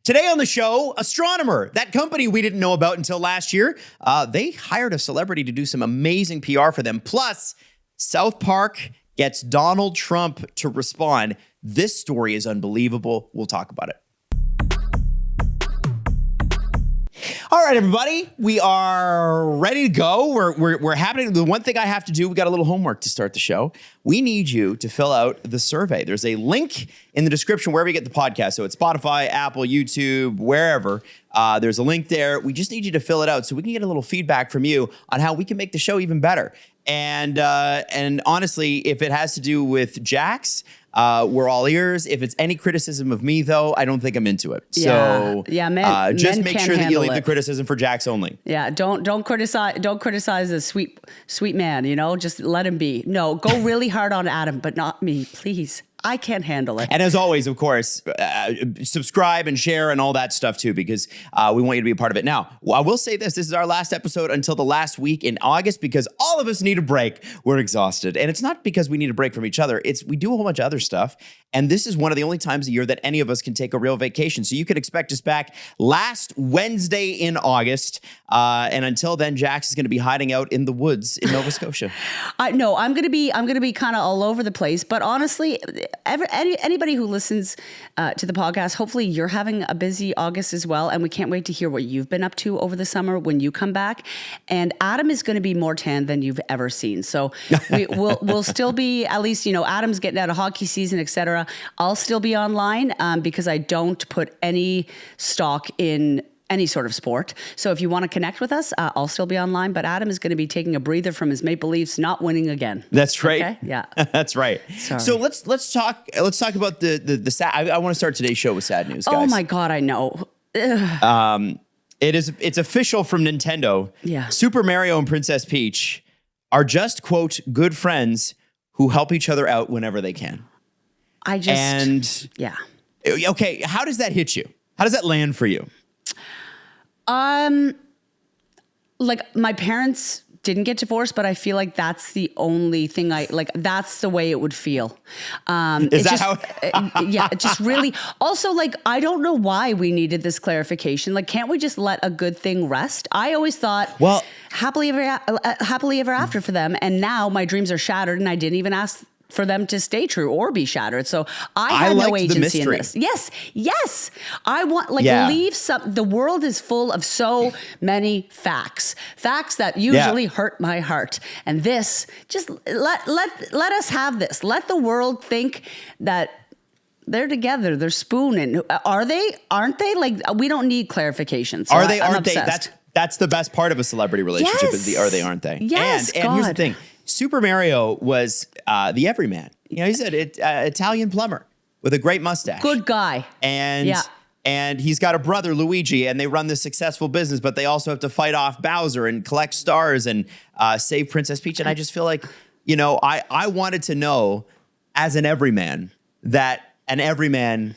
Today on the show, Astronomer, that company we didn't know about until last year. They hired a celebrity to do some amazing PR for them. Plus, South Park gets Donald Trump to respond. This story is unbelievable. We'll talk about it. All right, everybody, we are ready to go. We're happening. The one thing I have to do, we got a little homework to start the show. We need you to fill out the survey. There's a link in the description wherever you get the podcast. So it's Spotify, Apple, YouTube, wherever. There's a link there. We just need you to fill it out so we can get a little feedback from you on how we can make the show even better. And honestly, if it has to do with Jax, we're all ears. If it's any criticism of me, though, I don't think I'm into it. So men just make sure that you leave it. the criticism for Jax only. Yeah, don't criticize a sweet man. You know, just let him be. No, go really hard on Adam, but not me, please. I can't handle it. And as always, of course, subscribe and share and all that stuff too, because we want you to be a part of it. Now, I will say this is our last episode until the last week in August because all of us need a break. We're exhausted. And it's not because we need a break from each other. It's we do a whole bunch of other stuff. And this is one of the only times a year that any of us can take a real vacation. So you can expect us back last Wednesday in August. And until then, Jax is going to be hiding out in the woods in Nova Scotia. No, I'm going to be kind of all over the place. But honestly, anybody who listens to the podcast, hopefully you're having a busy August as well. And we can't wait to hear what you've been up to over the summer when you come back. And Adam is going to be more tan than you've ever seen. So we'll still be, at least, Adam's getting out of hockey season, etc. I'll still be online because I don't put any stock in any sort of sport. So if you want to connect with us, I'll still be online. But Adam is going to be taking a breather from his Maple Leafs not winning again. That's right. Okay? Yeah, that's right. Sorry. So let's talk about the sad. I want to start today's show with sad news, guys. Oh my God, I know. It's official from Nintendo. Yeah. Super Mario and Princess Peach are just, quote, good friends who help each other out whenever they can. Yeah. Okay, how does that hit you? How does that land for you? Like my parents didn't get divorced, but I feel like that's the only thing that's the way it would feel. Is that how? Yeah, it just really, also I don't know why we needed this clarification. Can't we just let a good thing rest? I always thought, well, happily ever after for them. And now my dreams are shattered and I didn't even ask for them to stay true or be shattered. So I had no agency in this. Yes. I want leave some, the world is full of so many facts that usually hurt my heart. And this, just let us have this. Let the world think that they're together. They're spooning. Are they? Aren't they? We don't need clarifications. So are they? I'm aren't obsessed. they? That's the best part of a celebrity relationship is the are they, aren't they? Yes, and here's the thing. Super Mario was the everyman. He's an Italian plumber with a great mustache. Good guy. And he's got a brother, Luigi, and they run this successful business, but they also have to fight off Bowser and collect stars and save Princess Peach. And I just feel like, I wanted to know as an everyman that an everyman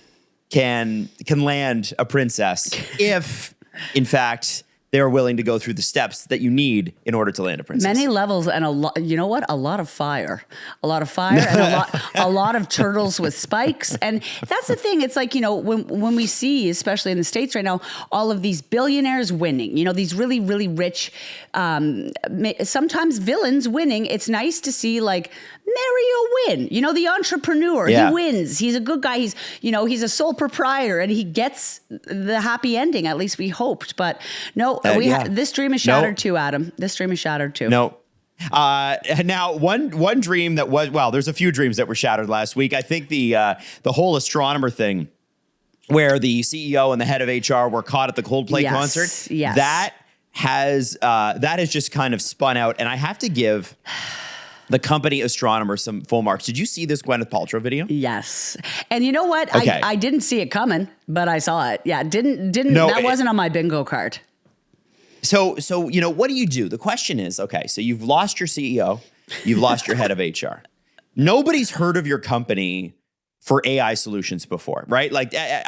can land a princess if, in fact, they're willing to go through the steps that you need in order to land a princess. Many levels and a lot. You know what? A lot of fire and a lot of turtles with spikes. And that's the thing. It's when we see, especially in the States right now, all of these billionaires winning. These really, really rich, sometimes villains winning. It's nice to see Mario win. The entrepreneur. Yeah. He wins. He's a good guy. He's a sole proprietor and he gets the happy ending. At least we hoped. But no. This dream is shattered too, Adam. This dream is shattered too. No. Now, one dream that was, there's a few dreams that were shattered last week. I think the whole astronomer thing where the CEO and the head of HR were caught at the Coldplay concert. Yes. That has just kind of spun out. And I have to give the company Astronomer some full marks. Did you see this Gwyneth Paltrow video? Yes. And you know what? Okay. I didn't see it coming, but I saw it. Yeah. Wasn't on my bingo card. So what do you do? The question is, okay, so you've lost your CEO, you've lost your head of HR. Nobody's heard of your company for AI solutions before, right?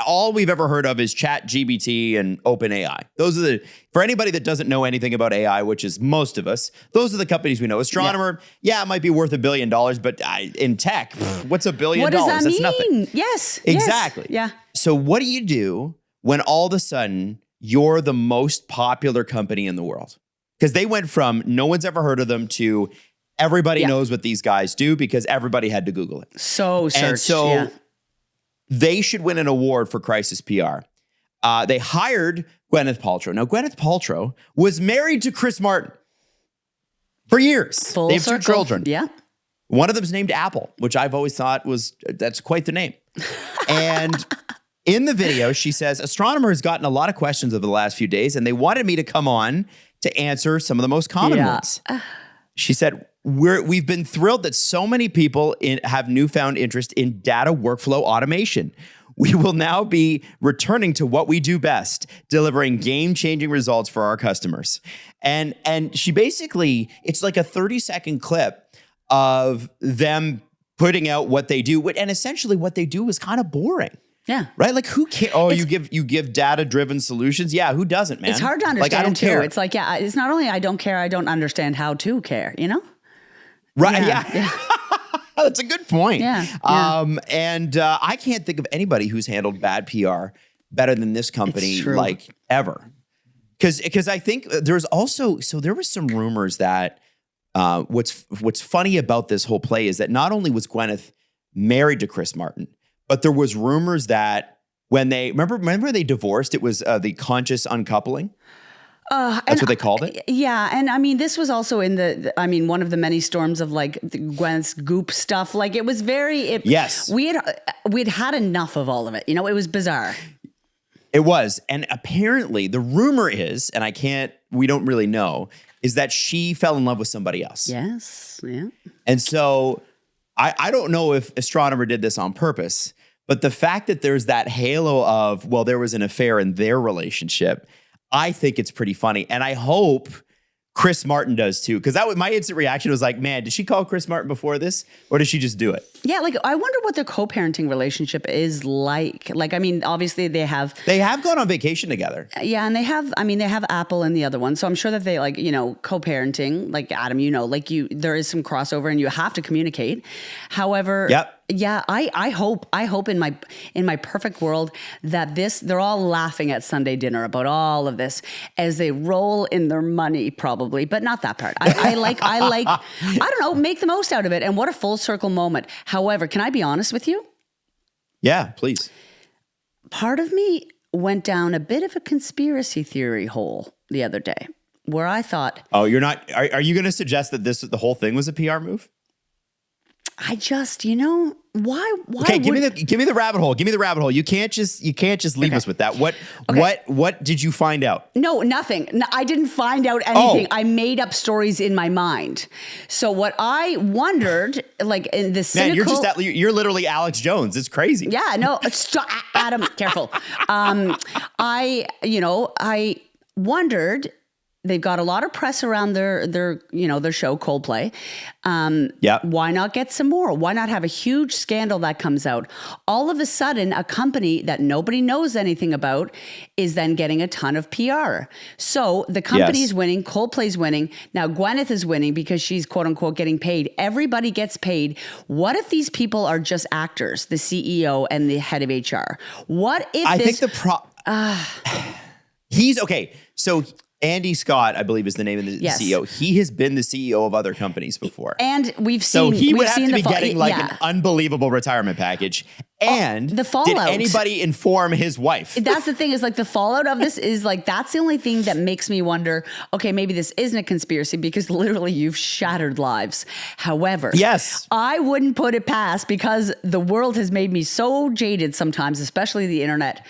All we've ever heard of is ChatGPT and OpenAI. Those are for anybody that doesn't know anything about AI, which is most of us, those are the companies we know. Astronomer, it might be worth $1 billion, but in tech, what's $1 billion? What does that That's mean? Nothing. Yes. Exactly. Yes. Yeah. So what do you do when all of a sudden you're the most popular company in the world? Because they went from no one's ever heard of them to everybody knows what these guys do because everybody had to Google it. So searched, and so they should win an award for crisis PR. They hired Gwyneth Paltrow. Now, Gwyneth Paltrow was married to Chris Martin for years. Full they have circle. 2 children. Yeah. One of them's named Apple, which I've always thought that's quite the name. And in the video, she says, Astronomer has gotten a lot of questions over the last few days, and they wanted me to come on to answer some of the most common ones. She said, we've been thrilled that so many people have newfound interest in data workflow automation. We will now be returning to what we do best, delivering game-changing results for our customers. And she basically, it's like a 30-second clip of them putting out what they do. And essentially what they do is kind of boring. Yeah. Right? Like who cares? Oh, you give data-driven solutions? Yeah, who doesn't, man? It's hard to understand, like, I don't too. care. It's like, it's not only I don't care, I don't understand how to care, you know? Right, yeah. That's a good point. Yeah. And I can't think of anybody who's handled bad PR better than this company, like ever. Because I think there's also, so there was some rumors that what's funny about this whole play is that not only was Gwyneth married to Chris Martin, but there was rumors that when they, remember they divorced, it was the conscious uncoupling. That's what they called it? Yeah. And I mean, this was also in one of the many storms of like Gwyneth's goop stuff. Like it was very, yes. We'd had enough of all of it. You know, it was bizarre. It was. And apparently the rumor is, and we don't really know, is that she fell in love with somebody else. Yes. Yeah. And so I don't know if Astronomer did this on purpose, but the fact that there's that halo of, well, there was an affair in their relationship, I think it's pretty funny. And I hope Chris Martin does too. Because my instant reaction was like, man, did she call Chris Martin before this? Or did she just do it? Yeah, like I wonder what their co-parenting relationship is like. Like, I mean, obviously they have gone on vacation together. Yeah, and they have Apple and the other one. So I'm sure that they like, co-parenting, like Adam, there is some crossover and you have to communicate. However, yeah, I hope in my perfect world that they're all laughing at Sunday dinner about all of this as they roll in their money probably, but not that part. I like, I don't know, make the most out of it. And what a full circle moment. However, can I be honest with you? Yeah, please. Part of me went down a bit of a conspiracy theory hole the other day where I thought, oh, you're not, are you going to suggest that the whole thing was a PR move? I just, why? Okay, give me the rabbit hole. Give me the rabbit hole. You can't just leave us with that. What did you find out? No, nothing. No, I didn't find out anything. I made up stories in my mind. So what I wondered, like in the cynical, man, you're literally Alex Jones. It's crazy. Yeah, no, stop, Adam, careful. I wondered. They've got a lot of press around their show Coldplay. Why not get some more? Why not have a huge scandal that comes out? All of a sudden, a company that nobody knows anything about is then getting a ton of PR. So the company's winning, Coldplay's winning. Now Gwyneth is winning because she's quote unquote getting paid. Everybody gets paid. What if these people are just actors, the CEO and the head of HR? What if he's okay. So Andy Scott, I believe is the name of the CEO. He has been the CEO of other companies before. And we've seen... So he would have to be getting an unbelievable retirement package. And the fallout. Did anybody inform his wife? That's the thing is like the fallout of this is like, that's the only thing that makes me wonder, okay, maybe this isn't a conspiracy because literally you've shattered lives. However, yes, I wouldn't put it past because the world has made me so jaded sometimes, especially the internet.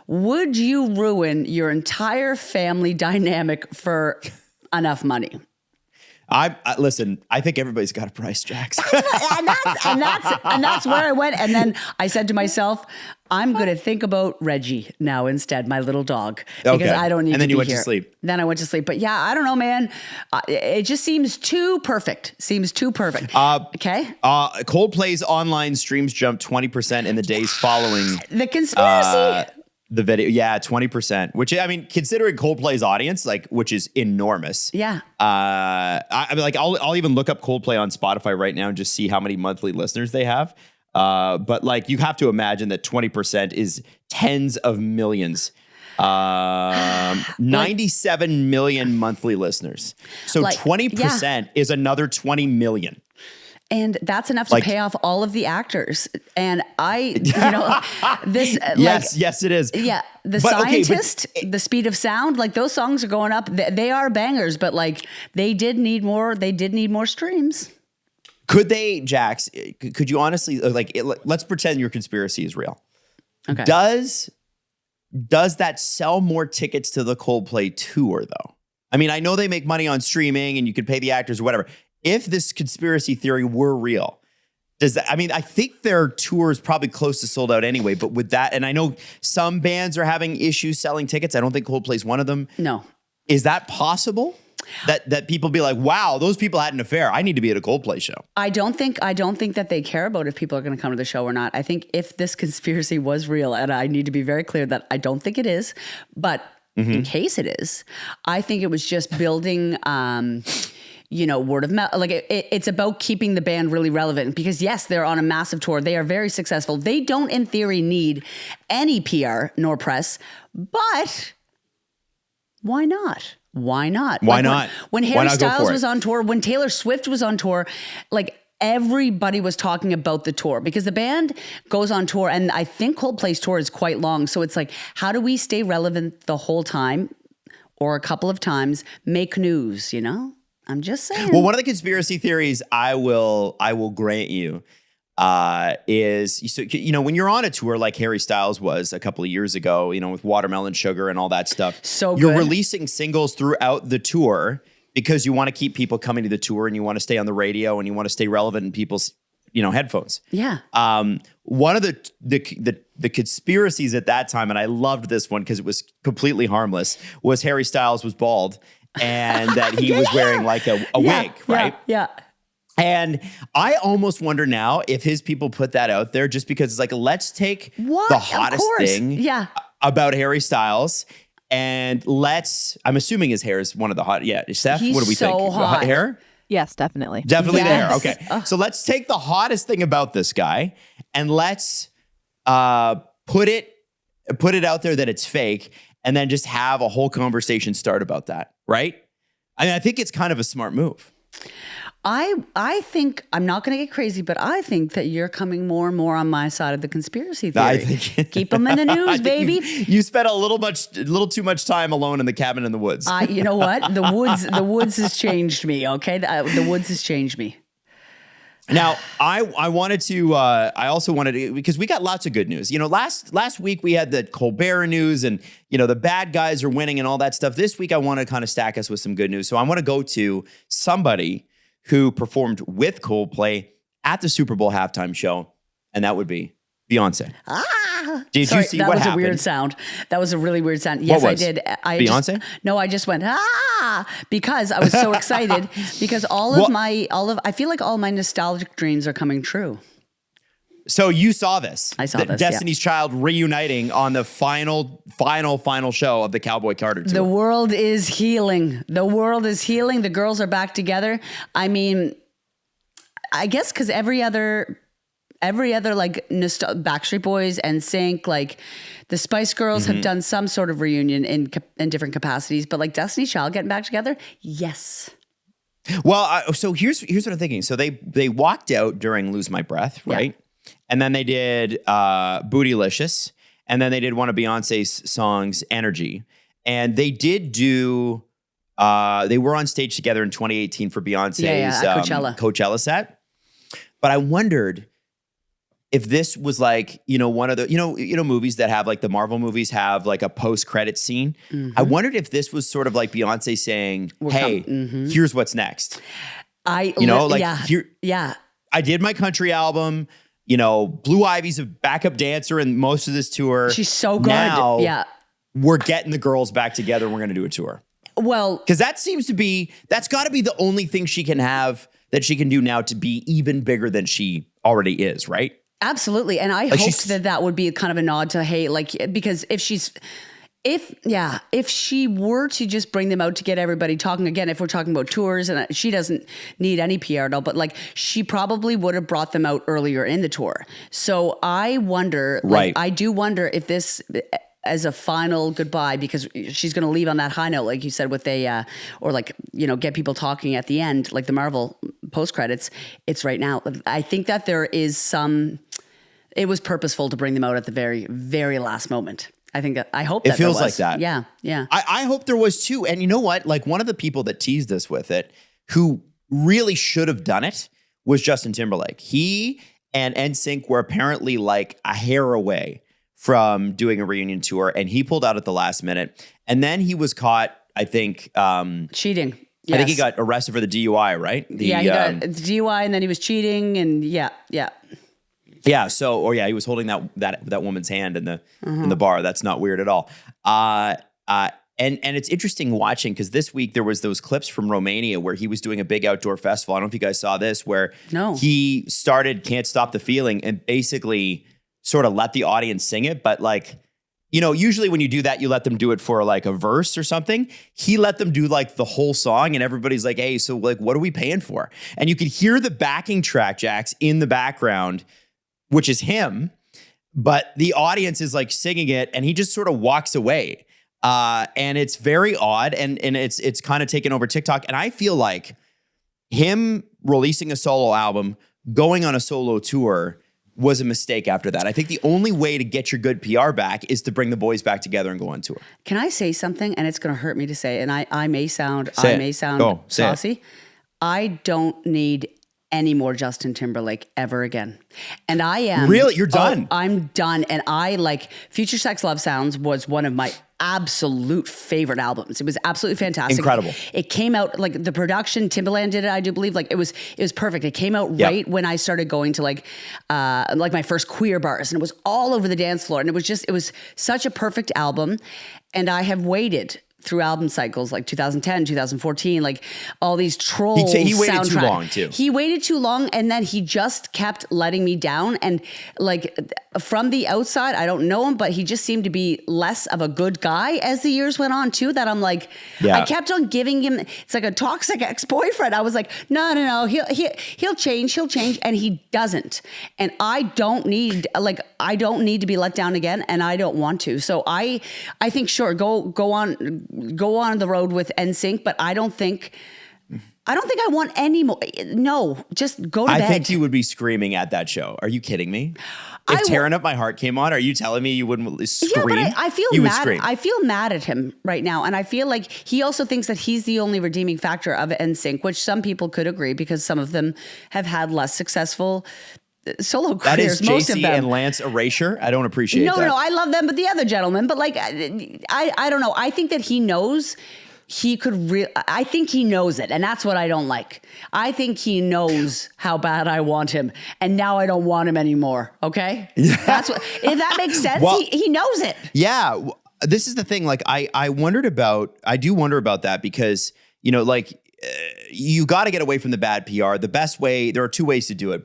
Would you ruin your entire family dynamic for enough money? Listen, I think everybody's got a price, Jax. and that's where I went. And then I said to myself, I'm going to think about Reggie now instead, my little dog, because I don't need to be here. And then you went to sleep. Then I went to sleep. But yeah, I don't know, man. It just seems too perfect. Okay. Coldplay's online streams jumped 20% in the days following the conspiracy. The video, 20%, which I mean, considering Coldplay's audience, like, which is enormous. Yeah. I mean, like, I'll even look up Coldplay on Spotify right now and just see how many monthly listeners they have. But like you have to imagine that 20% is tens of millions. 97 million monthly listeners. So 20% is another 20 million. And that's enough to pay off all of the actors. And this. Yes, it is. Yeah. The Scientist, The Speed of Sound, like those songs are going up. They are bangers, but like they did need more streams. Could they, Jax, could you honestly, let's pretend your conspiracy is real. Okay. Does that sell more tickets to the Coldplay tour though? I mean, I know they make money on streaming and you could pay the actors or whatever. If this conspiracy theory were real, I think their tour is probably close to sold out anyway, but with that, and I know some bands are having issues selling tickets. I don't think Coldplay's one of them. No. Is that possible? That people be like, wow, those people had an affair. I need to be at a Coldplay show. I don't think that they care about if people are going to come to the show or not. I think if this conspiracy was real, and I need to be very clear that I don't think it is, but in case it is, I think it was just building, word of mouth. Like it's about keeping the band really relevant because yes, they're on a massive tour. They are very successful. They don't, in theory, need any PR nor press, but why not? Why not? Why not? When Harry Styles was on tour, when Taylor Swift was on tour, like everybody was talking about the tour because the band goes on tour and I think Coldplay's tour is quite long. So it's like, how do we stay relevant the whole time or a couple of times, make news, I'm just saying. Well, one of the conspiracy theories I will grant you is when you're on a tour like Harry Styles was a couple of years ago, with Watermelon Sugar and all that stuff. So you're releasing singles throughout the tour because you want to keep people coming to the tour and you want to stay on the radio and you want to stay relevant in people's headphones. Yeah. One of the conspiracies at that time, and I loved this one because it was completely harmless, was Harry Styles was bald and that he was wearing like a wig, right? Yeah. And I almost wonder now if his people put that out there just because it's like, let's take the hottest thing about Harry Styles and I'm assuming his hair is one of the hot. Yeah. Steph, what do we think? Hot hair? Yes, definitely. Definitely the hair. Okay. So let's take the hottest thing about this guy and let's put it out there that it's fake and then just have a whole conversation start about that. Right? I mean, I think it's kind of a smart move. I think, I'm not going to get crazy, but I think that you're coming more and more on my side of the conspiracy theory. I think keep them in the news, baby. You spent a little too much time alone in the cabin in the woods. You know what? The woods has changed me. Okay, the woods has changed me. Now, I also wanted to, because we got lots of good news. Last week we had the Colbert news and, the bad guys are winning and all that stuff. This week I want to kind of stack us with some good news. So I want to go to somebody who performed with Coldplay at the Super Bowl halftime show, and that would be Beyoncé. Did you see what happened? That was a weird sound. That was a really weird sound. Yes, I did. Beyoncé? I just went, because I was so excited because I feel like all my nostalgic dreams are coming true. So you saw this. I saw this, Destiny's Child reuniting on the final show of the Cowboy Carter tour. The world is healing. The girls are back together. I mean, I guess because every other like Backstreet Boys and NSYNC, like the Spice Girls have done some sort of reunion in different capacities, but like Destiny's Child getting back together, yes. Well, so here's what I'm thinking. So they walked out during Lose My Breath, right? Yeah. And then they did Bootylicious, and then they did one of Beyonce's songs, Energy. And they did do, they were on stage together in 2018 for Beyonce's Coachella set. But I wondered if this was like, one of the, movies that have like the Marvel movies have like a post-credit scene. I wondered if this was sort of like Beyonce saying, here's what's next. I did my country album. Blue Ivy's a backup dancer in most of this tour. She's so good. Now, we're getting the girls back together. We're going to do a tour. Well, because that's got to be the only thing she can have that she can do now to be even bigger than she already is, right? Absolutely. And I hoped that would be kind of a nod to, hey, like, because if If she were to just bring them out to get everybody talking again, if we're talking about tours, and she doesn't need any PR at all, but like she probably would have brought them out earlier in the tour. So I wonder, I do wonder if this as a final goodbye, because she's going to leave on that high note, like you said, with or like, get people talking at the end, like the Marvel post credits. It's right now. I think that there is it was purposeful to bring them out at the very, very last moment. I hope that it feels like that. Yeah. I hope there was too. And you know what? Like one of the people that teased us with it, who really should have done it, was Justin Timberlake. He and NSYNC were apparently like a hair away from doing a reunion tour, and he pulled out at the last minute. And then he was caught, I think, cheating. Yes. I think he got arrested for the DUI, right? He got DUI, and then he was cheating, and yeah. Yeah. So, he was holding that woman's hand in the bar. That's not weird at all. And it's interesting watching, because this week there was those clips from Romania where he was doing a big outdoor festival. I don't know if you guys saw this, where he started "Can't Stop the Feeling" and basically sort of let the audience sing it. But like, usually when you do that, you let them do it for like a verse or something. He let them do like the whole song, and everybody's like, "Hey, so like, what are we paying for?" And you could hear the backing track, Jax, in the background, which is him, but the audience is like singing it, and he just sort of walks away. And it's very odd, and it's kind of taken over TikTok. And I feel like him releasing a solo album, going on a solo tour, was a mistake after that. I think the only way to get your good PR back is to bring the boys back together and go on tour. Can I say something? And it's going to hurt me to say, and I may sound saucy. I don't need any more Justin Timberlake ever again. And I am. Really? You're done? I'm done. And I like Future Sex Love Sounds was one of my absolute favorite albums. It was absolutely fantastic. Incredible. It came out, like the production, Timbaland did it, I do believe. Like it was perfect. It came out right when I started going to like my first queer bars, and it was all over the dance floor. And it was such a perfect album. And I have waited through album cycles like 2010, 2014, like all these trolls. He waited too long too. He waited too long, and then he just kept letting me down. And like from the outside, I don't know him, but he just seemed to be less of a good guy as the years went on too. That I'm like, I kept on giving him. It's like a toxic ex-boyfriend. I was like, no, he'll change, and he doesn't. And I don't need to be let down again, and I don't want to. So I think sure, go on the road with NSYNC, but I don't think I want any more. No, just go to bed. I think you would be screaming at that show. Are you kidding me? If Tearing Up My Heart came on, are you telling me you wouldn't scream? Yeah, but I feel mad. I feel mad at him right now, and I feel like he also thinks that he's the only redeeming factor of NSYNC, which some people could agree, because some of them have had less successful solo careers. That is most of JC them. and Lance Erasure. I don't appreciate that. No, I love them, but the other gentleman. But like, I don't know. I think that he knows he could. I think he knows it, and that's what I don't like. I think he knows how bad I want him, and now I don't want him anymore. Okay, that's what. If that makes sense, well, he knows it. Yeah, this is the thing. Like, I do wonder about that, because like. You got to get away from the bad PR. The best way, there are two ways to do it.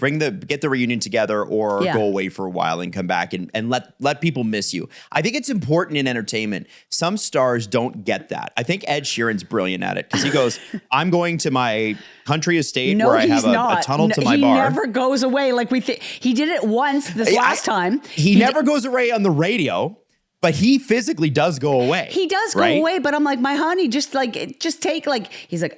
Get the reunion together, or go away for a while and come back and let people miss you. I think it's important in entertainment. Some stars don't get that. I think Ed Sheeran's brilliant at it, because he goes, I'm going to my country estate where I have a tunnel to my bar. He never goes away like we think. He did it once last time. He never goes away on the radio. But he physically does go away. He does go away, but I'm like, my honey, just take he's like,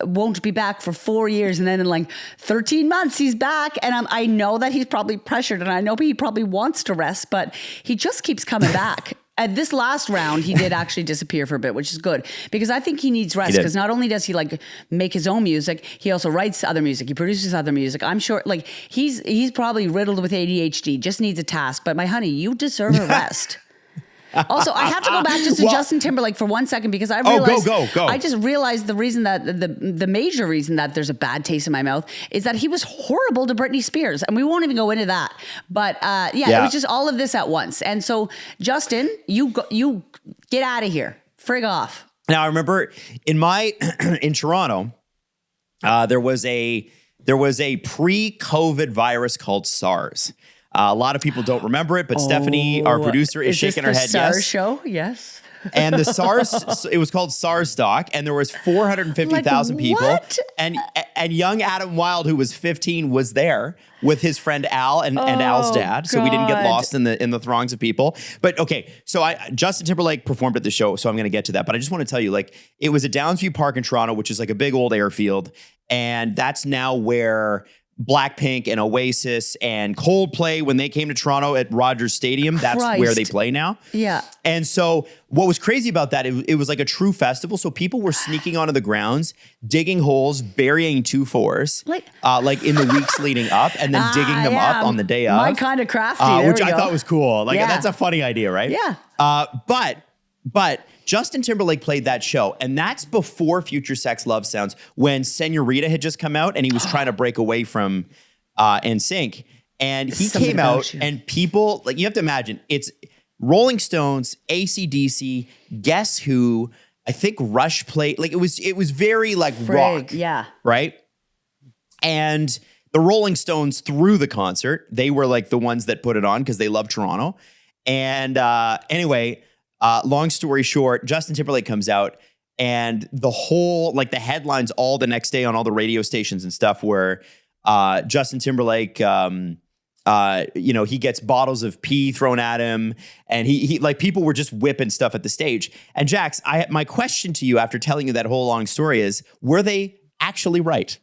won't be back for 4 years. And then in like 13 months, he's back. And I know that he's probably pressured, and I know he probably wants to rest, but he just keeps coming back. At this last round, he did actually disappear for a bit, which is good, because I think he needs rest, because not only does he like make his own music, he also writes other music. He produces other music. I'm sure like he's probably riddled with ADHD, just needs a task. But my honey, you deserve a rest. Also, I have to go back just to Justin Timberlake for 1 second, because I realized go. I just realized the reason that the major reason that there's a bad taste in my mouth is that he was horrible to Britney Spears, and we won't even go into that. But it was just all of this at once. And so, Justin, you get out of here, frig off. Now, I remember in Toronto, there was a pre-COVID virus called SARS. A lot of people don't remember it, but Stephanie, our producer, is shaking her head. SARS Yes. show? Yes. And the SARS, it was called SARS Doc, and there was 450,000 people. What? And young Adam Wilde, who was 15, was there with his friend Al and Al's dad. So we didn't get God. lost in the throngs of people. But okay, so Justin Timberlake performed at the show, so I'm going to get to that. But I just want to tell you, like, it was at Downsview Park in Toronto, which is like a big old airfield, and that's now where Blackpink and Oasis and Coldplay, when they came to Toronto at Rogers Stadium, that's where they play now. Yeah. And so what was crazy about that, it was like a true festival. So people were sneaking onto the grounds, digging holes, burying 2-4s, like in the weeks leading up, and then digging them up on the day of. My kind of crafty. Which I thought was cool. Like, Yeah. that's a funny idea, right? Yeah. But Justin Timberlake played that show, and that's before Future Sex Love Sounds, when Senorita had just come out, and he was trying to break away from NSYNC. And he came out, and people, like, you have to imagine, it's Rolling Stones, AC/DC, Guess Who, I think Rush played, like, it was very like rock. Yeah. Right? And the Rolling Stones threw the concert. They were like the ones that put it on because they love Toronto. And anyway, long story short, Justin Timberlake comes out, and the whole, like, the headlines all the next day on all the radio stations and stuff were Justin Timberlake, he gets bottles of pee thrown at him, and he like, people were just whipping stuff at the stage. And Jax, my question to you after telling you that whole long story is, were they actually right?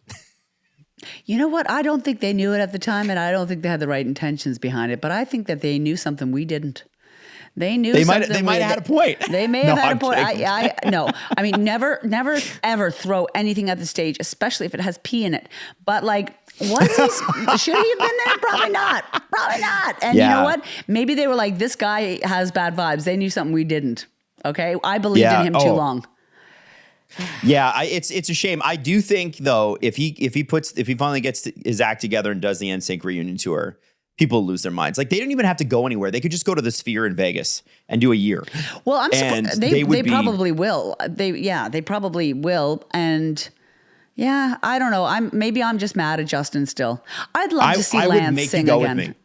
You know what? I don't think they knew it at the time, and I don't think they had the right intentions behind it, but I think that they knew something we didn't. They knew they something. They might have had a point. They may have had a point. No. I mean, never, ever throw anything at the stage, especially if it has pee in it. But like, should he have been there? Probably not. Probably not. And you know what? Maybe they were like, this guy has bad vibes. They knew something we didn't. Okay, I believed in him too long. Yeah, it's a shame. I do think, though, if he finally gets his act together and does the NSYNC reunion tour, people lose their minds. Like, they don't even have to go anywhere. They could just go to the Sphere in Vegas and do a year. Well, they probably will. They probably will. And yeah, I don't know. Maybe I'm just mad at Justin still. I'd love to see Lance sing again.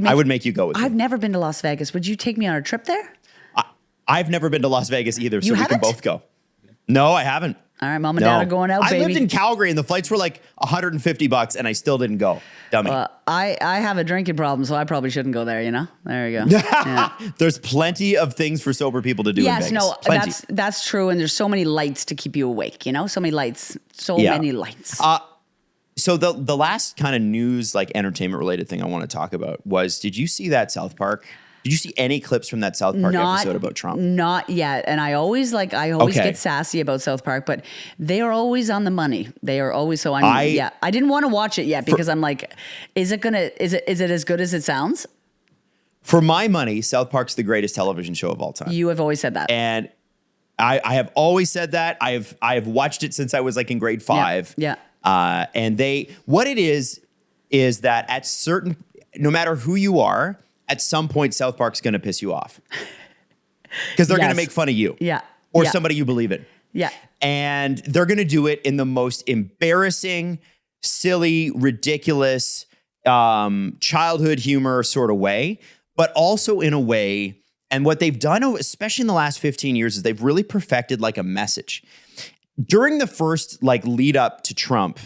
I would make you go with me. I've never been to Las Vegas. Would you take me on a trip there? I've never been to Las Vegas either, so we can both go. No, I haven't. All right, mom and dad are going out, baby. I lived in Calgary, and the flights were like $150, and I still didn't go. Dummy. I have a drinking problem, so I probably shouldn't go there, you know? There you go. Yeah. There's plenty of things for sober people to do in Vegas. Yes, no, that's true, and there's so many lights to keep you awake, you know? So many lights. Many lights. So the last kind of news, like, entertainment-related thing I want to talk about was, did you see that South Park? Did you see any clips from that South Park episode about Trump? Not yet. And I always get sassy about South Park, but they are always on the money. They are always so. I didn't want to watch it yet because I'm like, is it as good as it sounds? For my money, South Park's the greatest television show of all time. You have always said that, and I have always said that. I have watched it since I was like in grade 5. Yeah. And what it is that no matter who you are, at some point, South Park's going to piss you off because they're going to make fun of you, or somebody you believe in, and they're going to do it in the most embarrassing, silly, ridiculous, childhood humor sort of way, but also in a way. And what they've done, especially in the last 15 years, is they've really perfected like a message. During the first like lead up to Trump,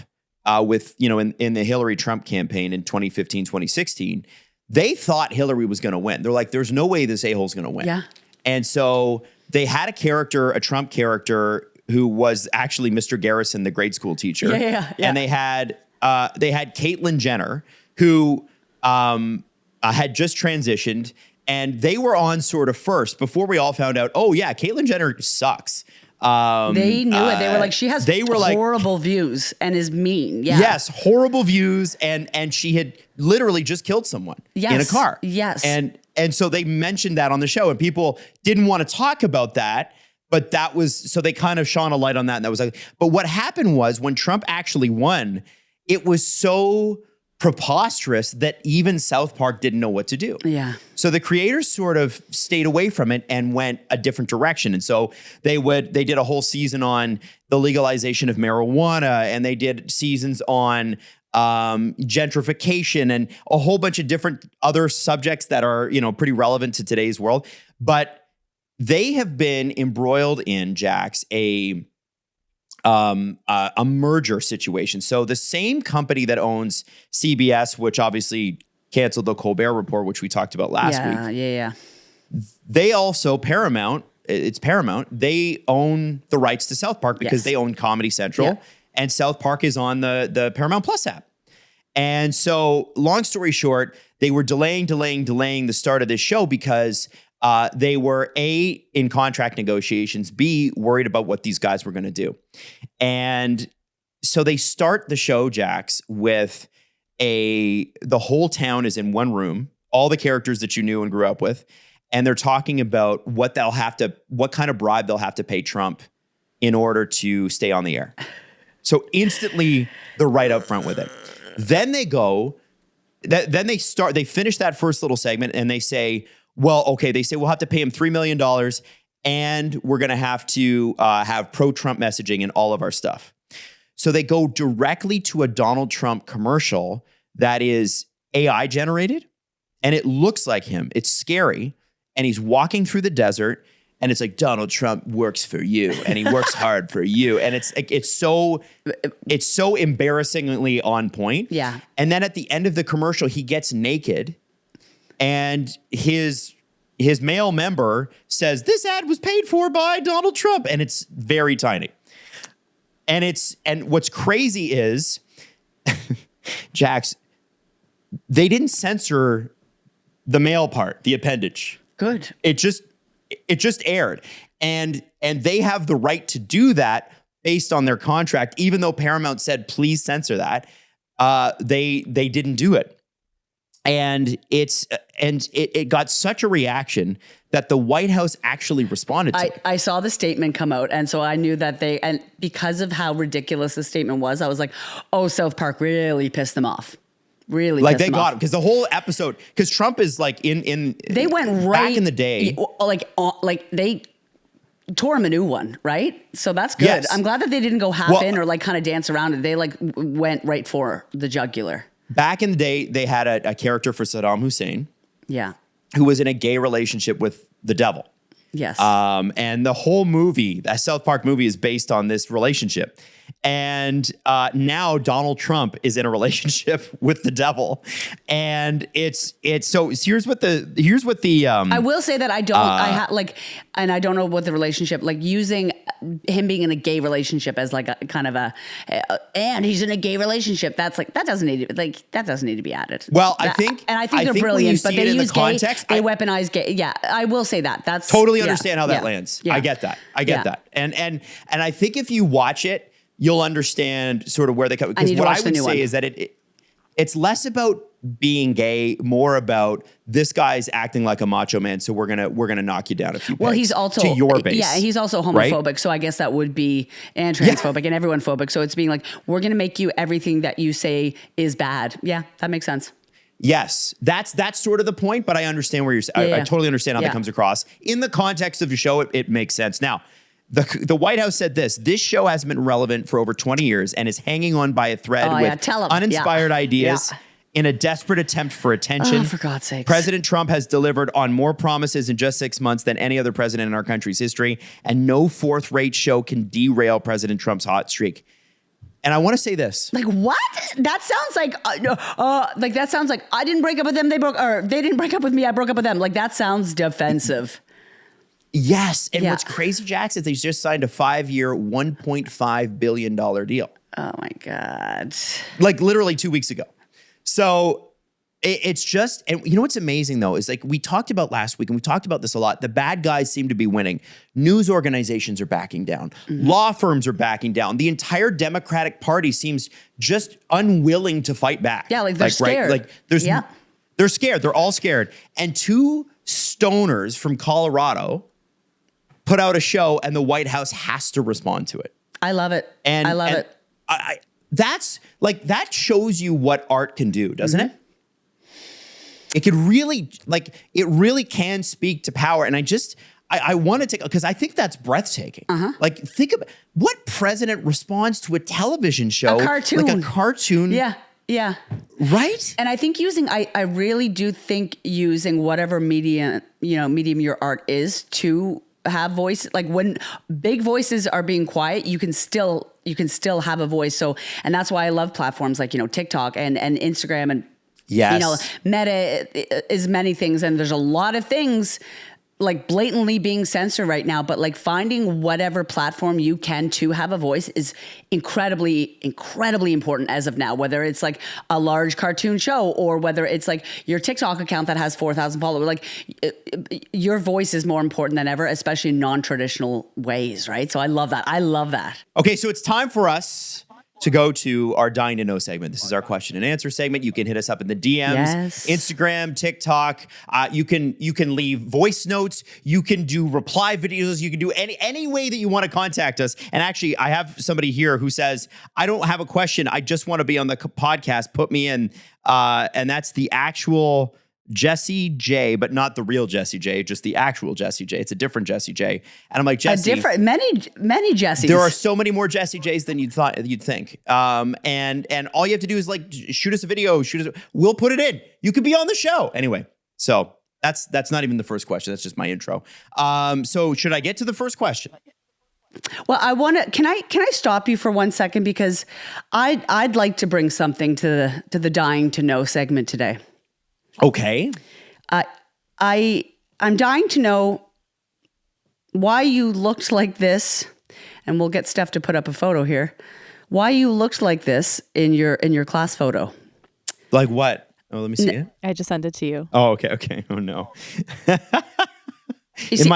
in the Hillary Trump campaign in 2015, 2016. They thought Hillary was going to win. They're like, there's no way this a-hole's going to win. Yeah. And so they had a Trump character who was actually Mr. Garrison, the grade school teacher. Yeah. And they had Caitlyn Jenner, who had just transitioned, and they were on sort of first before we all found out, oh yeah, Caitlyn Jenner sucks. They knew it. They were like, she has horrible views and is mean. Yeah. Yes, horrible views, and she had literally just killed someone in a car. Yes. And so they mentioned that on the show, and people didn't want to talk about that, but so they kind of shone a light on that, and that was like, but what happened was when Trump actually won, it was so preposterous that even South Park didn't know what to do. Yeah. So the creators sort of stayed away from it and went a different direction. And so they did a whole season on the legalization of marijuana, and they did seasons on gentrification, and a whole bunch of different other subjects that are, pretty relevant to today's world. But they have been embroiled in, Jax, a merger situation. So the same company that owns CBS, which obviously canceled the Colbert Report, which we talked about last week. Yeah. They also, Paramount, they own the rights to South Park because they own Comedy Central, and South Park is on the Paramount Plus app. And so, long story short, they were delaying the start of this show because they were A, in contract negotiations, B, worried about what these guys were going to do. And so they start the show, Jax, with the whole town is in one room, all the characters that you knew and grew up with, and they're talking about what kind of bribe they'll have to pay Trump in order to stay on the air. So instantly, they're right up front with it. Then they finish that first little segment and they say, we'll have to pay him $3 million and we're going to have to have pro-Trump messaging in all of our stuff. So they go directly to a Donald Trump commercial that is AI generated and it looks like him. It's scary. And he's walking through the desert and it's like, Donald Trump works for you and he works hard for you. And it's so embarrassingly on point. Yeah. And then at the end of the commercial, he gets naked and his male member says, this ad was paid for by Donald Trump. And it's very tiny. And what's crazy is, Jax, they didn't censor the male part, the appendage. Good. It just aired. And they have the right to do that based on their contract, even though Paramount said, please censor that. They didn't do it. And it got such a reaction that the White House actually responded to it. I saw the statement come out, and so I knew that and because of how ridiculous the statement was, I was like, oh, South Park really pissed them off. Really, like they got him because the whole episode, because Trump is like in they went right back in the day, like they tore him a new one, right? So that's good. Yes. I'm glad that they didn't go half in or like kind of dance around it. They like went right for the jugular. Back in the day, they had a character for Saddam Hussein, who was in a gay relationship with the devil. Yes. And the whole movie, that South Park movie, is based on this relationship. And now Donald Trump is in a relationship with the devil, and it's so here's what the I will say that I don't and I don't know what the relationship, like using him being in a gay relationship as like a kind of and he's in a gay relationship, that's like that doesn't need to be added. Well, I think they're brilliant, but they use the context, gay, they weaponize gay. Yeah, I will say that. That's totally understand how that lands. Yeah. I get that. And I think if you watch it, you'll understand sort of where they come. Because what I would say is that it's less about being gay, more about this guy's acting like a macho man, so we're gonna knock you down a few pegs. Well, he's also to your base. Yeah, he's also homophobic, right? So I guess that would be and transphobic and everyone phobic. So it's being like, we're gonna make you everything that you say is bad. Yeah, that makes sense. Yes, that's sort of the point, but I understand where you're. I totally understand how that comes across in the context of the show. It makes sense now. The White House said this show has been relevant for over 20 years and is hanging on by a thread with uninspired ideas in a desperate attempt for attention. Oh, for God's sake. President Trump has delivered on more promises in just 6 months than any other president in our country's history, and no fourth-rate show can derail President Trump's hot streak. And I want to say this. Like, what? That sounds like that sounds like I didn't break up with them, they didn't break up with me, I broke up with them. Like, that sounds defensive. Yes. And what's crazy, Jax, is they just signed a 5-year, $1.5 billion deal. Oh, my God. Like literally 2 weeks ago. So it's just, and you know what's amazing though, is like we talked about last week and we talked about this a lot. The bad guys seem to be winning. News organizations are backing down. Mm-hmm. Law firms are backing down. The entire Democratic Party seems just unwilling to fight back. Yeah, like they're scared. Right? Like they're scared. They're all scared. And two stoners from Colorado put out a show and the White House has to respond to it. I love it. I love it. That's like, that shows you what art can do, doesn't it? It could really, it really can speak to power. And I want to take, because I think that's breathtaking. Like, think about what president responds to a television show. A cartoon. Like a cartoon. Yeah. Yeah. Right? And I think I really do think using whatever medium your art is to have voice. Like when big voices are being quiet, you can still have a voice. So, and that's why I love platforms like, TikTok and Instagram and, Meta is many things. And there's a lot of things like blatantly being censored right now, but like finding whatever platform you can to have a voice is incredibly, incredibly important as of now, whether it's like a large cartoon show or whether it's like your TikTok account that has 4,000 followers, like your voice is more important than ever, especially in non-traditional ways. Right. So I love that. Okay. So it's time for us to go to our Dying to Know segment. This is our question and answer segment. You can hit us up in the DMs, Instagram, TikTok. You can leave voice notes. You can do reply videos. You can do any way that you want to contact us. And actually, I have somebody here who says, I don't have a question. I just want to be on the podcast. Put me in. And that's the actual Jesse J, but not the real Jesse J, just the actual Jesse J. It's a different Jesse J. And I'm like, Jesse, many Jessies. There are so many more Jesse J's than you'd think. And all you have to do is like shoot us a video, we'll put it in. You could be on the show. Anyway, so that's not even the first question. That's just my intro. So should I get to the first question? Well, can I stop you for 1 second? Because I'd like to bring something to the Dying to Know segment today. Okay. I'm dying to know why you looked like this, and we'll get Steph to put up a photo here. Why you looked like this in your class photo? Like what? Oh, let me see it. I just sent it to you. Oh, okay. Oh no. You see,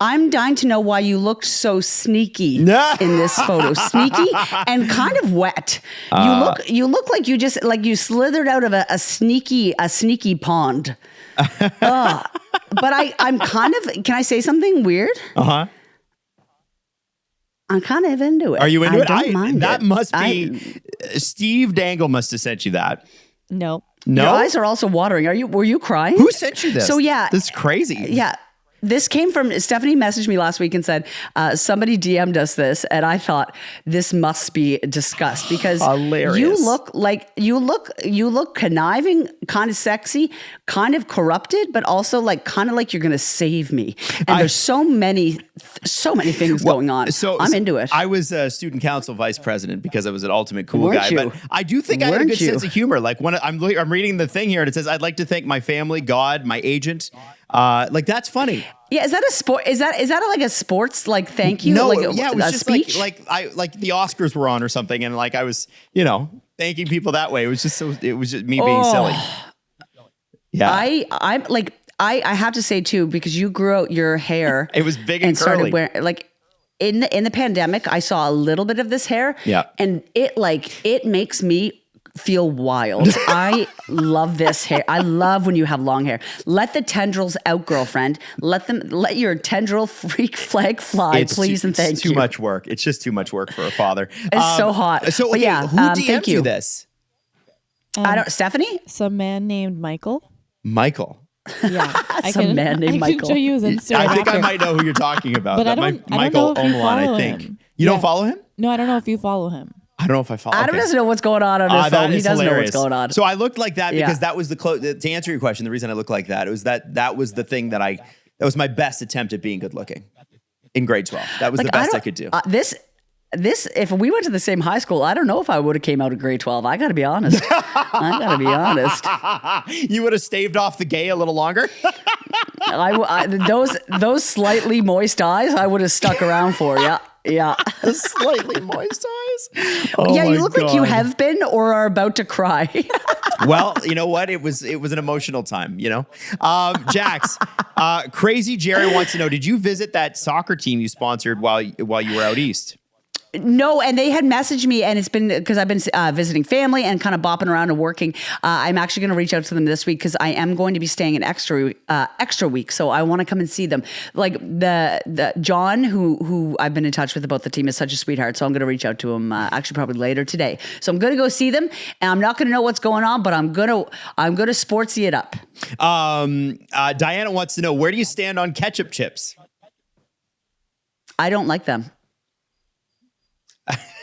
I'm dying to know why you looked so sneaky in this photo. Sneaky and kind of wet. You look like you slithered out of a sneaky pond. But I'm kind of, can I say something weird? Uh-huh. I'm kind of into it. Are you into it? I don't mind that it. Must be Steve Dangle must have sent you that. No. Your eyes are also watering. Were you crying? Who sent you this? So yeah. This is crazy. Yeah. This came from Stephanie messaged me last week and said, somebody DM'd us this. And I thought this must be discussed because hilarious. you look conniving, kind of sexy, kind of corrupted, but also kind of you're going to save me. And there's so many things going on. So I'm into it. I was a student council vice president because I was an ultimate cool guy, you? but I do think I had a good sense of humor. Like when I'm reading the thing here and it says, I'd like to thank my family, God, my agent. That's funny. Yeah, is that a sport? Is that like a sports thank you? No, it was just speech? like the Oscars were on or something, and I was thanking people that way. It was just me being silly. Yeah, I have to say too, because you grew out your hair. It was big and curly. Started wearing in the pandemic. I saw a little bit of this hair. Yeah, and it makes me feel wild. I love this hair. I love when you have long hair. Let the tendrils out, girlfriend. Let your tendril freak flag fly, please and thank you. It's too much work. It's just too much work for a father. It's so hot. So okay, yeah, who DM'd you this? I don't. Stephanie? Some man named Michael. Michael. Yeah, some man named Michael. I can show you his Instagram. I think I might know who you're talking about. But I don't Michael know if you Omlan, I think. him. You don't follow him? No, I don't know if you follow him. I don't know if I follow. Adam doesn't know what's going on his phone. He doesn't know what's going on. So I looked like that because that was to answer your question, the reason I looked like that, it was that was the thing that was my best attempt at being good looking in grade 12. That was the best I could do. This, if we went to the same high school, I don't know if I would have came out of grade 12. I got to be honest. You would have staved off the gay a little longer. Those slightly moist eyes, I would have stuck around for. Yeah. The slightly moist eyes. Oh yeah, you look like you have been or are about to cry. Well, you know what? It was an emotional time, Jax, Crazy Jerry wants to know, did you visit that soccer team you sponsored while you were out east? No, and they had messaged me, and it's been because I've been visiting family and kind of bopping around and working. I'm actually going to reach out to them this week because I am going to be staying an extra week, so I want to come and see them. Like the John, who I've been in touch with about the team, is such a sweetheart, so I'm going to reach out to him actually probably later today. So I'm going to go see them, and I'm not going to know what's going on, but I'm going to sportsy it up. Diana wants to know, where do you stand on ketchup chips? I don't like them.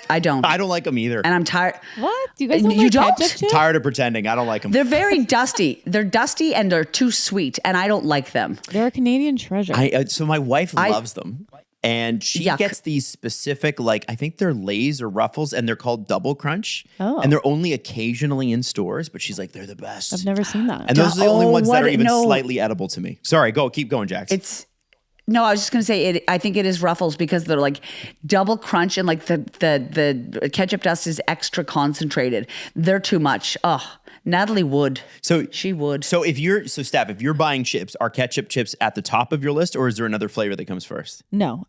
I don't. I don't like them either. And I'm tired. What? Do you guys don't You like don't? ketchup chips? Tired of pretending. I don't like them. They're very dusty. They're dusty and they're too sweet, and I don't like them. They're a Canadian treasure. So my wife loves them. And she Yuck. gets these specific, like, I think they're Lay's or Ruffles, and they're called Double Crunch. Oh. And they're only occasionally in stores, but she's like, they're the best. I've never seen that. And those are the only ones that what? are even No. slightly edible to me. Sorry, keep going, Jax. No, I was just gonna say I think it is Ruffles because they're like double crunch and like the ketchup dust is extra concentrated. They're too much. Oh, Natalie would. She would. So Steph, if you're buying chips, are ketchup chips at the top of your list, or is there another flavor that comes first? No,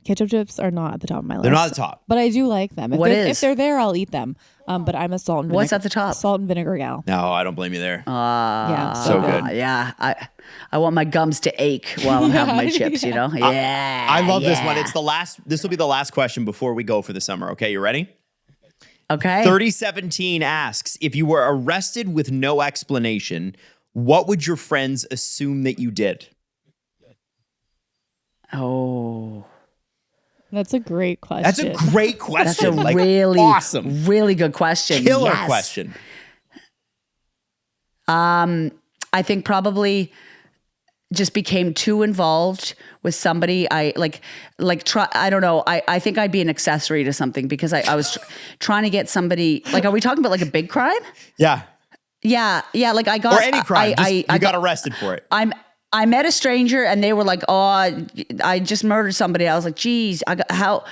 ketchup chips are not at the top of my list. They're not at the top. But I do like them. If they're there, I'll eat them. But I'm a salt and vinegar. What's at the top? Salt and vinegar gal. No, I don't blame you there. Yeah, so good. Yeah, I want my gums to ache while I'm having my chips. You know. Yeah. I love this one. It's the last. This will be the last question before we go for the summer. Okay, you ready? Okay. 3017 asks, if you were arrested with no explanation, what would your friends assume that you did? Oh. That's a great question. That's a great question. That's a really awesome, really good question. killer Yes. question. I think probably just became too involved with somebody. I I don't know. I think I'd be an accessory to something because I was trying to get somebody. Like, are we talking about like a big crime? Yeah, Yeah. Like I got or any crime. I got arrested for it. I met a stranger and they were like, "Oh, I just murdered somebody." I was like, "Geez, how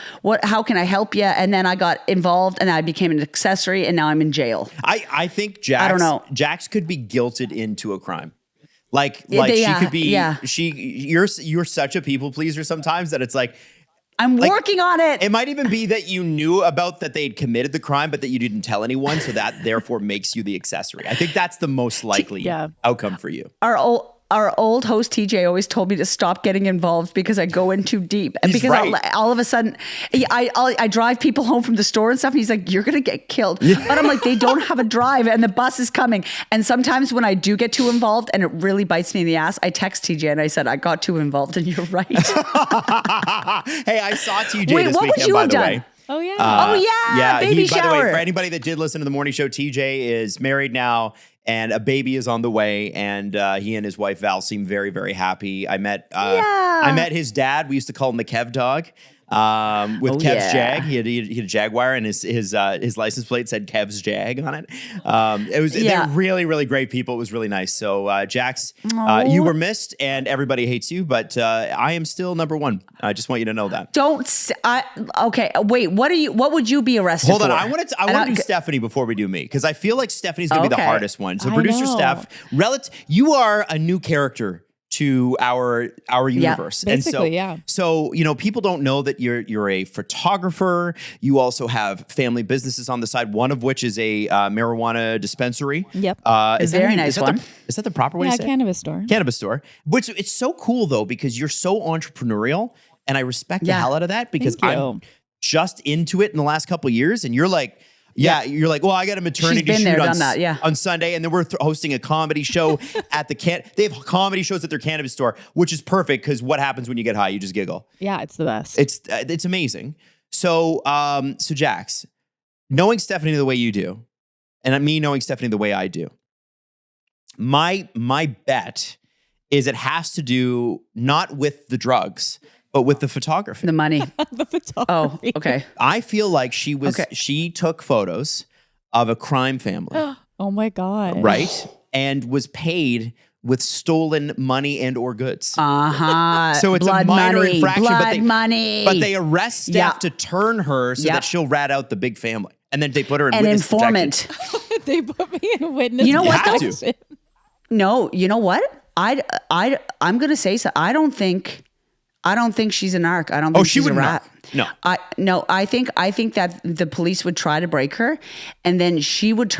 can I help you?" And then I got involved and I became an accessory and now I'm in jail. I think Jax, I don't know. Jax could be guilted into a crime. Like Yeah, she could be. yeah. You're such a people pleaser sometimes that it's like. I'm working on it. It might even be that you knew about that they'd committed the crime, but that you didn't tell anyone, so that therefore makes you the accessory. I think that's the most likely outcome for you. Our old host TJ always told me to stop getting involved because I go in too deep, and He's because right. all of a sudden, I drive people home from the store and stuff, and he's like, "You're gonna get killed," but I'm like, they don't have a drive, and the bus is coming. And sometimes when I do get too involved, and it really bites me in the ass, I text TJ and I said, "I got too involved," and you're right. Hey, I saw TJ Wait, this what would weekend, you by have the done? way. Oh yeah. Baby By the shower. way, for anybody that did listen to the morning show, TJ is married now. And a baby is on the way, and he and his wife Val seem very, very happy. I met his dad. We used to call him the Kev dog. With Kev's Jag, he had a Jaguar, and his license plate said Kev's Jag on it. They're really, really great people. It was really nice. So Jax, you were missed, and everybody hates you, but I am still number one. I just want you to know that. Okay. Wait. What would you be arrested Hold for? on, I want to do Stephanie before we do me, because I feel like Stephanie's going to be the hardest one. So producer Steph, you are a new character to our universe. Basically, and so people don't know that you're a photographer. You also have family businesses on the side, one of which is a marijuana dispensary. Yep. Is that the proper way to say it? Cannabis store. Cannabis store. Which it's so cool though, because you're so entrepreneurial, and I respect the hell out of that, because I'm just into it in the last couple of years, and you're like, you're like, well, I got a maternity shoot on Sunday, and then we're hosting a comedy show at they have comedy shows at their cannabis store, which is perfect, because what happens when you get high? You just giggle. Yeah, it's the best. It's amazing. So Jax, knowing Stephanie the way you do, and me knowing Stephanie the way I do, my bet is it has to do not with the drugs, but with the photography. The money. The photography. Oh, okay. I feel like she took photos of a crime family. Oh my God. Right? And was paid with stolen money and or goods. So it's a minor infraction, but they arrest Steph to turn her so that she'll rat out the big family. And then they put her in witness informant. They put me in witness. You know what? protection. No, you know what? I'm gonna say so. I don't think she's a narc. I don't think she's a rat. No. I think that the police would try to break her, and then she would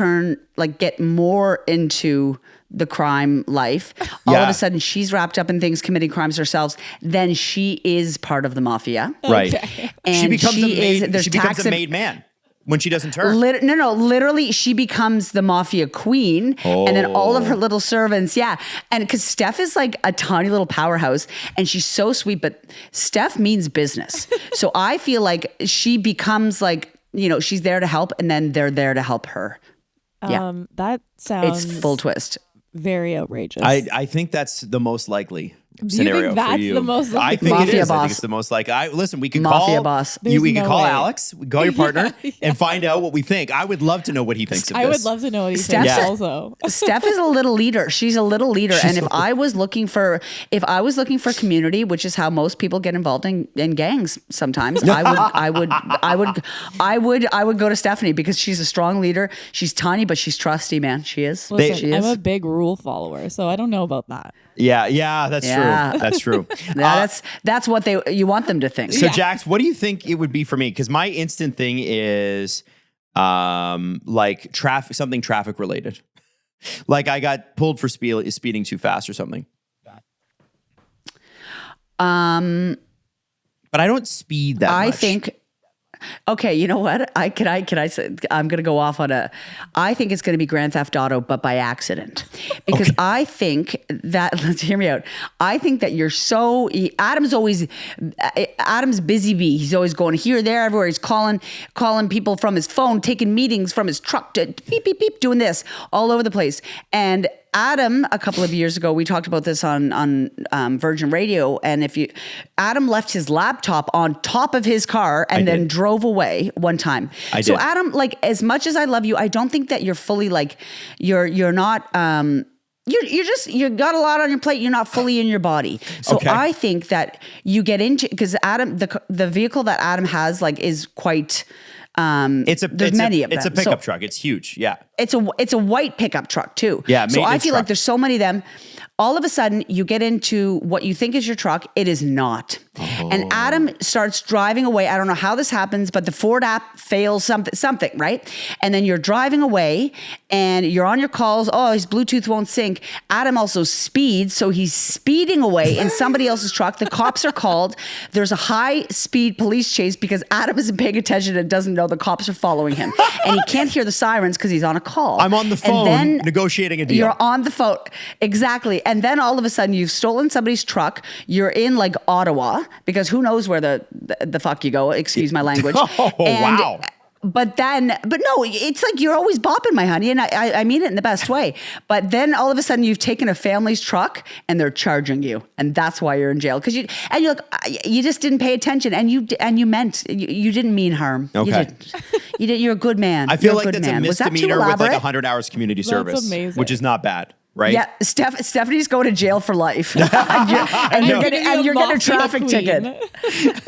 get more into the crime life. All of a sudden, she's wrapped up in things, committing crimes herself. Then she is part of the mafia. Right. Okay. And she becomes a made man when she doesn't turn. Literally, she becomes the mafia queen, and then all of her little servants. Yeah. And because Steph is like a tiny little powerhouse, and she's so sweet, but Steph means business. So I feel like she becomes like she's there to help, and then they're there to help her. That sounds It's full twist. very outrageous. I think that's the most likely Do you scenario think that's for you. the most likely? I think Mafia it is. I boss. think it's the most like. Listen, we can Mafia call boss. You, we There's can no call way. Alex, we can call your partner, and find out what we think. I would love to know what he thinks of I this. would love to know what he Steph thinks said- also. Steph is a little leader. She's a little leader. And if I was looking for community, which is how most people get involved in gangs sometimes, I would go to Stephanie because she's a strong leader. She's tiny, but she's trusty, man. She is. Listen, She is. I'm a big rule follower, so I don't know about that. Yeah, that's Yeah. true. That's true. That's what you want them to think. So, Jax, what do you think it would be for me? Because my instant thing is like traffic related. Like I got pulled for speeding too fast or something. But I don't speed that much. I think. Okay, you know what? Can I say I'm going to go off on I think it's going to be Grand Theft Auto, but by accident, because I think that let's hear me out. I think that Adam's busy bee. He's always going here, there, everywhere. He's calling people from his phone, taking meetings from his truck, to beep beep beep, doing this all over the place. And Adam, a couple of years ago, we talked about this on Virgin Radio, and Adam left his laptop on top of his car and then drove away one time. So did. Adam, like, as much as I love you, I don't think that you're fully like you're not. You got a lot on your plate. You're not fully in your body. So Okay. I think that you get into, because Adam, the vehicle that Adam has, like, is quite. There's many of them. It's a pickup truck. It's huge. Yeah. It's a white pickup truck too. Yeah, So I maintenance feel truck. like there's so many of them. All of a sudden, you get into what you think is your truck. It is not. And Adam starts driving away. I don't know how this happens, but the Ford app fails something, right? And then you're driving away and you're on your calls. Oh, his Bluetooth won't sync. Adam also speeds. So he's speeding away in somebody else's truck. The cops are called. There's a high-speed police chase because Adam isn't paying attention and doesn't know the cops are following him. And he can't hear the sirens because he's on a call. I'm on the phone then negotiating a deal. You're on the phone. Exactly. And then all of a sudden you've stolen somebody's truck. You're in like Ottawa, because who knows where the fuck you go. Excuse my language. Wow. But no, it's like you're always bopping, my honey. And I mean it in the best way. But then all of a sudden you've taken a family's truck and they're charging you. And that's why you're in jail. Because you're like, you just didn't pay attention, and you didn't mean harm. Okay. You're a good man. I feel You're like a good that's man. a Was that too misdemeanor with like elaborate? 100 hours community service, amazing. which is not bad, right? Yeah, Stephanie's going to jail for life, and you're getting a traffic ticket.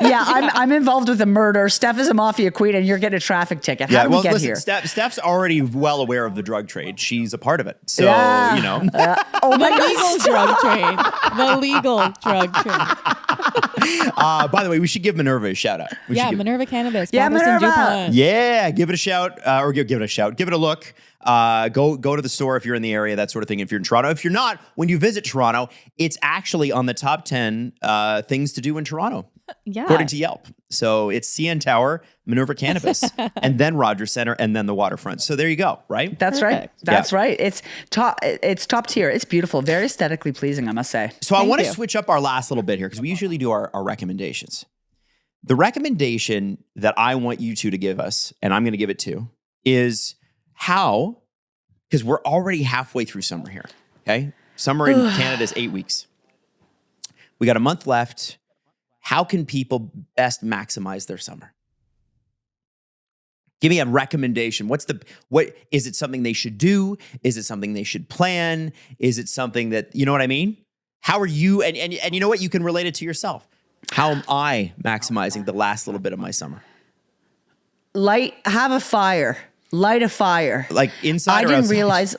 Yeah, I'm involved with a murder. Steph is a mafia queen, and you're getting a traffic ticket. How did we get here? Steph's already well aware of the drug trade. She's a part of it, so Yeah. you know. Oh my The God. legal drug trade. The legal drug trade. By the way, we should give Minerva a shout out. We should Yeah, give- Minerva Cannabis. Yeah, Paterson, Minerva. Japan. Yeah, give it a shout, or give it a shout. Give it a look. Go to the store if you're in the area, that sort of thing. If you're in Toronto, if you're not, when you visit Toronto, it's actually on the top 10 things to do in Toronto, Yeah. according to Yelp. So it's CN Tower, Minerva Cannabis, and then Rogers Center, and then the waterfront. So there you go, right? That's right. Perfect. That's Yeah. right. It's top tier. It's beautiful. Very aesthetically pleasing, I must say. So I want to you. switch up our last little bit here because we usually do our recommendations. The recommendation that I want you two to give us, and I'm going to give it to, is how, because we're already halfway through summer here, okay? Summer in Canada is 8 weeks. We got a month left. How can people best maximize their summer? Give me a recommendation. What is it something they should do? Is it something they should plan? Is it something that, you know what I mean? How are you, and you know what? You can relate it to yourself. How am I maximizing the last little bit of my summer? Have a fire. Light a fire. Like inside I or didn't outside? realize.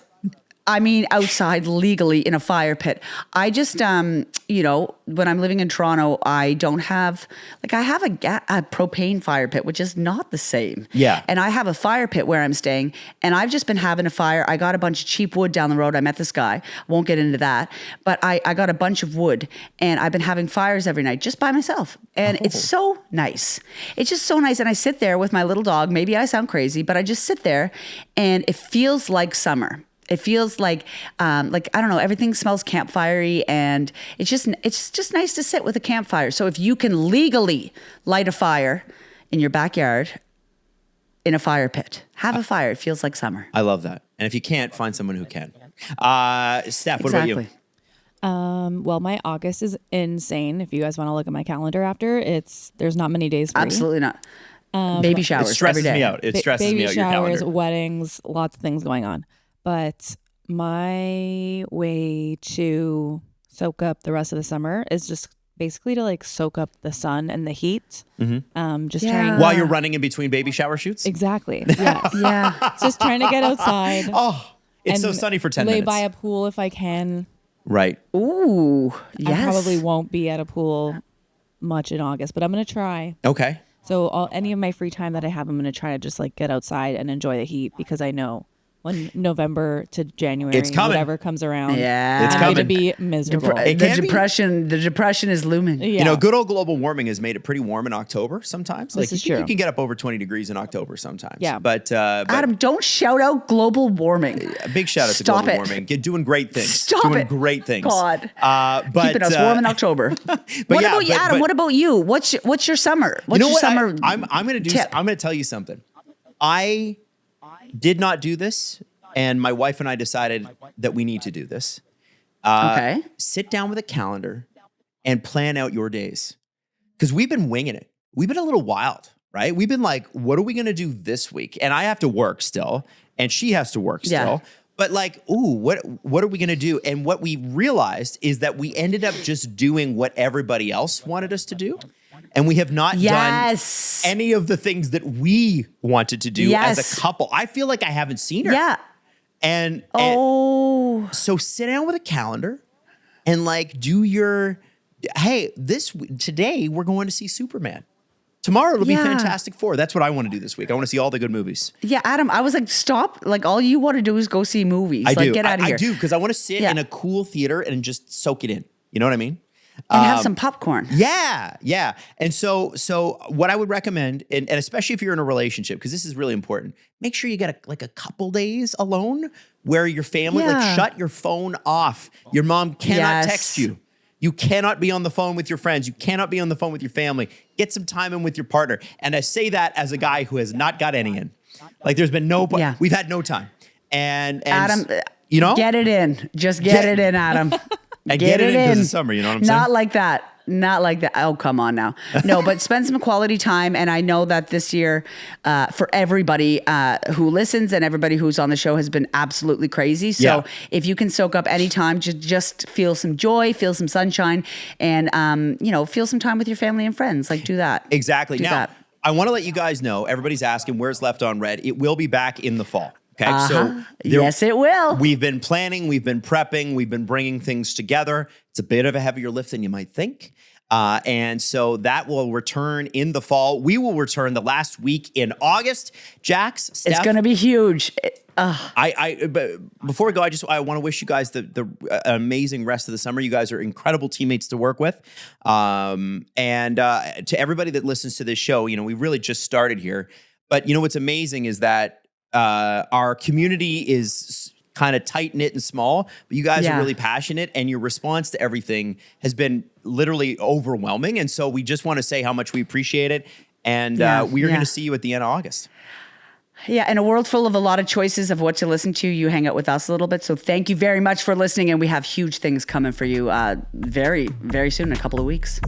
I mean, outside legally in a fire pit. I just, when I'm living in Toronto, I don't have, I have a propane fire pit, which is not the same. Yeah. And I have a fire pit where I'm staying, and I've just been having a fire. I got a bunch of cheap wood down the road. I met this guy. Won't get into that. But I got a bunch of wood, and I've been having fires every night just by myself. And it's so nice. It's just so nice. And I sit there with my little dog. Maybe I sound crazy, but I just sit there, and it feels like summer. It feels like I don't know, everything smells campfirey, and it's just nice to sit with a campfire. So if you can legally light a fire in your backyard, in a fire pit. Have a fire. It feels like summer. I love that. And if you can't, find someone who can. Steph, what about you? Well, my August is insane. If you guys want to look at my calendar after, there's not many days free. Absolutely not. Baby showers It stresses every day. me out. It stresses baby me out, your showers, calendar. weddings, lots of things going on. But my way to soak up the rest of the summer is just basically to like soak up the sun and the heat. Just trying While you're running in between baby shower shoots? exactly. Yes. Yeah. Just trying to get outside. Oh, it's so and sunny for 10 lay minutes. by a pool if I can. Right. Ooh. Yes. I probably won't be at a pool much in August, but I'm gonna try. Okay. So any of my free time that I have, I'm gonna try to just like get outside and enjoy the heat because I know when November to January, It's coming. whatever comes around, Yeah. It's I'm going to coming. be miserable. It can be. The depression is looming. Yeah. You know, good old global warming has made it pretty warm in October sometimes. This is true. You can get up over 20 degrees in October sometimes. Yeah. But Adam, don't shout out global warming. a big shout out to Stop global it. warming. You're doing great things. Stop doing it. great things. God. But, Keeping us warm in October. What yeah, about you, but- Adam? but- What about you? What's your summer? What's You know your what? summer I'm going to do. tip? I'm going to tell you something. I did not do this, and my wife and I decided that we need to do this. Okay. Sit down with a calendar and plan out your days, because we've been winging it. We've been a little wild, right? We've been like, what are we going to do this week? And I have to work still, and she has to work Yeah. still. But like, ooh, what are we going to do? And what we realized is that we ended up just doing what everybody else wanted us to do. And we have not Yes. done any of the things that we wanted to do Yes. as a couple. I feel like I haven't seen her. Yeah. And Oh. so sit down with a calendar and like do your, hey, today we're going to see Superman. Tomorrow it'll be Yeah. Fantastic Four. That's what I want to do this week. I want to see all the good movies. Yeah, Adam, I was like, stop. Like, all you want to do is go see movies. I like, do. get out of here. I do, because I want to sit Yeah. in a cool theater and just soak it in. You know what I mean? And have some popcorn. Yeah. And so what I would recommend, and especially if you're in a relationship, because this is really important, make sure you get a couple days alone where your family, like, Yeah. shut your phone off. Your mom cannot Yes. text you. You cannot be on the phone with your friends. You cannot be on the phone with your family. Get some time in with your partner. And I say that as a guy who has not got any in. Like, there's been Yeah. we've had no time. And Adam, you know, get it in. Just get it in, Adam. and get it in 'cause it's summer. You know what I'm saying? Not like that. Not like that. Oh, come on now. No, but spend some quality time. And I know that this year, for everybody who listens and everybody who's on the show has been absolutely crazy. So Yeah. if you can soak up any time, just feel some joy, feel some sunshine, and feel some time with your family and friends. Like, do that. Exactly. Do Now, that. I want to let you guys know, everybody's asking where's Left on Red. It will be back in the fall. Okay. Uh-huh. Yes, it will. We've been planning, we've been prepping, we've been bringing things together. It's a bit of a heavier lift than you might think. And so that will return in the fall. We will return the last week in August. Jax, Steph, It's going to be huge. but before we go, I want to wish you guys the amazing rest of the summer. You guys are incredible teammates to work with. And to everybody that listens to this show, we really just started here. But what's amazing is that our community is kind of tight knit and small, but you guys are really passionate, and your response to everything has been literally overwhelming. And so we just want to say how much we appreciate it. And we are going to see you at the end of August. Yeah, in a world full of a lot of choices of what to listen to, you hang out with us a little bit. So thank you very much for listening, and we have huge things coming for you very, very soon, in a couple of weeks.